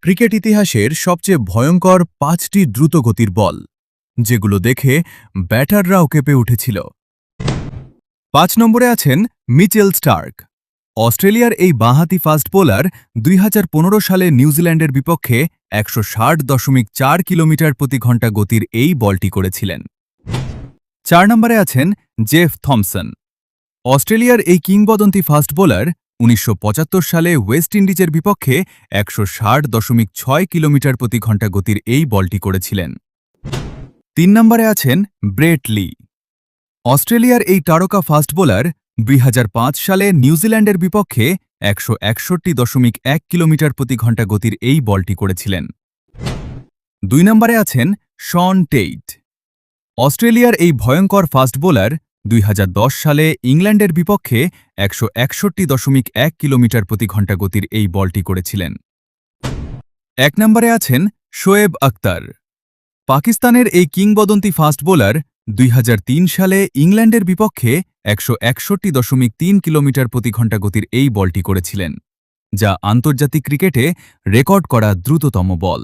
Cricket ইতিহাসের সবচেয়ে ভয়ঙ্কর ৫টি দ্রুতগতির বল, যেগুলো দেখে ব্যাটাররাও কেঁপে উঠেছিল। ৫ নম্বরে আছেন মিচেল স্টার্ক। অস্ট্রেলিয়ার এই বাঁহাতি ফাস্ট বোলার ২০১৫ সালে নিউজিল্যান্ডের বিপক্ষে ১৬০.৪ কিলোমিটার প্রতি ঘণ্টা গতির এই বলটি করেছিলেন। ৪ নম্বরে আছেন জেফ থমসন। অস্ট্রেলিয়ার এই কিংবদন্তি ফাস্ট বোলার ১৯৭৫ সালে ওয়েস্ট ইন্ডিজের বিপক্ষে ১৬০.৬ কিলোমিটার প্রতি ঘণ্টা গতির এই বলটি করেছিলেন। ৩ নম্বরে আছেন ব্রেট লি। অস্ট্রেলিয়ার এই তারকা ফাস্ট বোলার ২০০৫ সালে নিউজিল্যান্ডের বিপক্ষে ১৬১.১ কিলোমিটার প্রতি ঘণ্টা গতির এই বলটি করেছিলেন। ২ নম্বরে আছেন শন টেইট। অস্ট্রেলিয়ার এই ভয়ঙ্কর ফাস্ট বোলার ২০১০ সালে ইংল্যান্ডের বিপক্ষে ১৬১.১ কিলোমিটার প্রতি ঘণ্টা গতির এই বলটি করেছিলেন। ১ নম্বরে আছেন শোয়েব আখতার। পাকিস্তানের এই কিংবদন্তি ফাস্ট বোলার ২০০৩ সালে ইংল্যান্ডের বিপক্ষে ১৬১.৩ কিলোমিটার প্রতি ঘণ্টা গতির এই বলটি করেছিলেন, যা আন্তর্জাতিক ক্রিকেটে রেকর্ড করা দ্রুততম বল।